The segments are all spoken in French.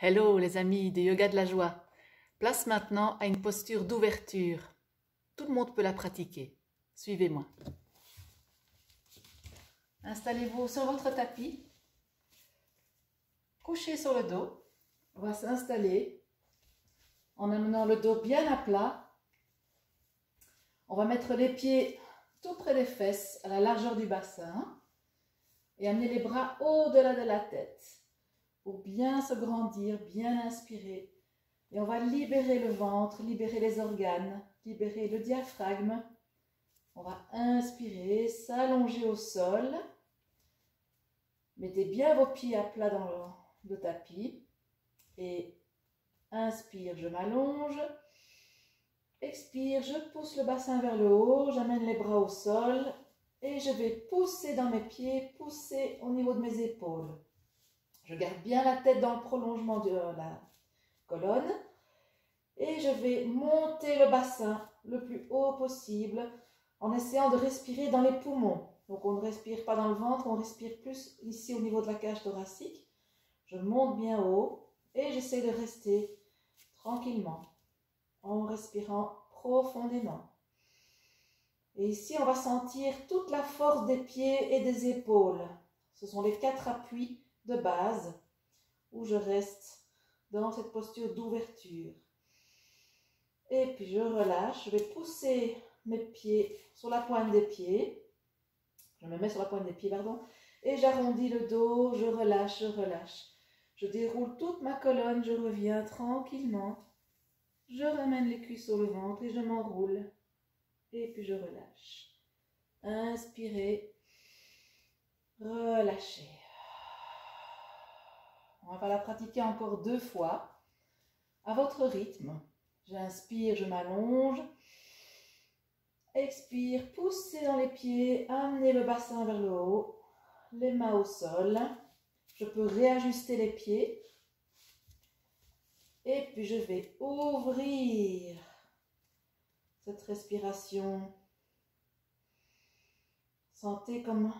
Hello les amis de Yoga de la Joie. Place maintenant à une posture d'ouverture. Tout le monde peut la pratiquer. Suivez-moi. Installez-vous sur votre tapis. Couchez sur le dos. On va s'installer en amenant le dos bien à plat. On va mettre les pieds tout près des fesses, à la largeur du bassin. Et amener les bras au-delà de la tête. Pour bien se grandir, bien inspirer. Et on va libérer le ventre, libérer les organes, libérer le diaphragme. On va inspirer, s'allonger au sol. Mettez bien vos pieds à plat dans le tapis. Et inspire, je m'allonge. Expire, je pousse le bassin vers le haut, j'amène les bras au sol. Et je vais pousser dans mes pieds, pousser au niveau de mes épaules. Je garde bien la tête dans le prolongement de la colonne. Et je vais monter le bassin le plus haut possible en essayant de respirer dans les poumons. Donc on ne respire pas dans le ventre, on respire plus ici au niveau de la cage thoracique. Je monte bien haut et j'essaie de rester tranquillement en respirant profondément. Et ici on va sentir toute la force des pieds et des épaules. Ce sont les 4 appuis de base où je reste dans cette posture d'ouverture. Et puis je relâche, je vais pousser mes pieds sur la pointe des pieds. Je me mets sur la pointe des pieds, pardon. Et j'arrondis le dos, je relâche, je relâche. Je déroule toute ma colonne, je reviens tranquillement. Je ramène les cuisses sur le ventre et je m'enroule. Et puis je relâche. Inspirez, relâchez. On va la pratiquer encore 2 fois, à votre rythme. J'inspire, je m'allonge. Expire, poussez dans les pieds, amenez le bassin vers le haut, les mains au sol. Je peux réajuster les pieds. Et puis je vais ouvrir cette respiration. Sentez comme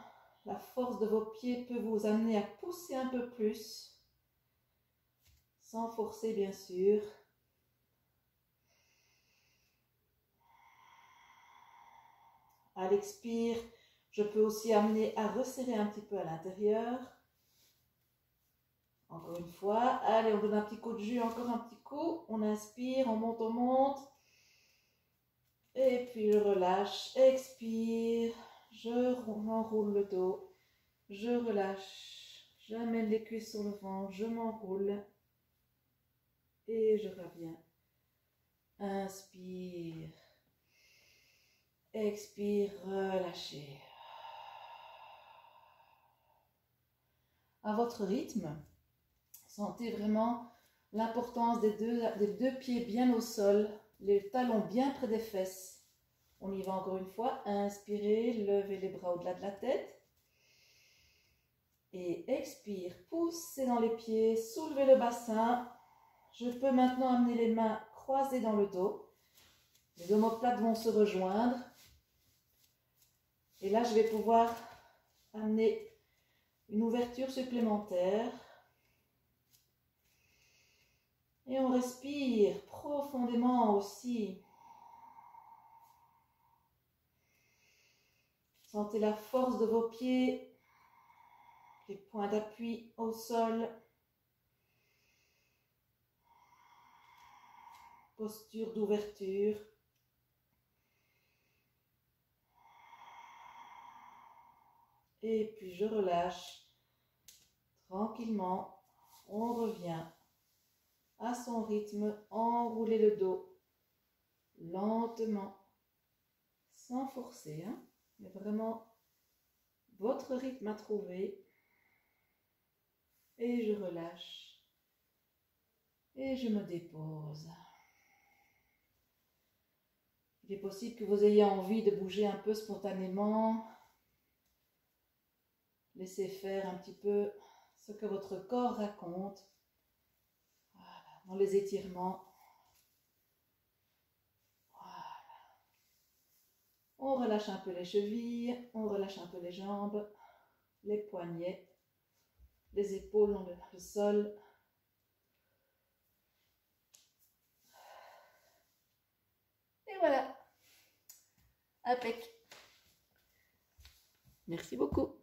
la force de vos pieds peut vous amener à pousser un peu plus, sans forcer bien sûr. À l'expire, je peux aussi amener à resserrer un petit peu à l'intérieur. Encore une fois, allez, on donne un petit coup de jus, encore un petit coup. On inspire, on monte, on monte. Et puis je relâche, expire, je m'enroule le dos, je relâche, j'amène les cuisses sur le ventre, je m'enroule. Et je reviens. Inspire, expire, relâchez. À votre rythme, sentez vraiment l'importance des deux pieds bien au sol, les talons bien près des fesses. On y va encore une fois. Inspirez, levez les bras au-delà de la tête. Et expire, poussez dans les pieds, soulevez le bassin. Je peux maintenant amener les mains croisées dans le dos. Les omoplates vont se rejoindre. Et là, je vais pouvoir amener une ouverture supplémentaire. Et on respire profondément aussi. Sentez la force de vos pieds, les points d'appui au sol. Posture d'ouverture. Et puis je relâche tranquillement. On revient à son rythme. Enroulez le dos lentement, sans forcer, hein, mais vraiment votre rythme à trouver. Et je relâche. Et je me dépose. Il est possible que vous ayez envie de bouger un peu spontanément. Laissez faire un petit peu ce que votre corps raconte. Voilà, dans les étirements. Voilà. On relâche un peu les chevilles, on relâche un peu les jambes, les poignets, les épaules dans le sol. voilà. Impec. Merci beaucoup.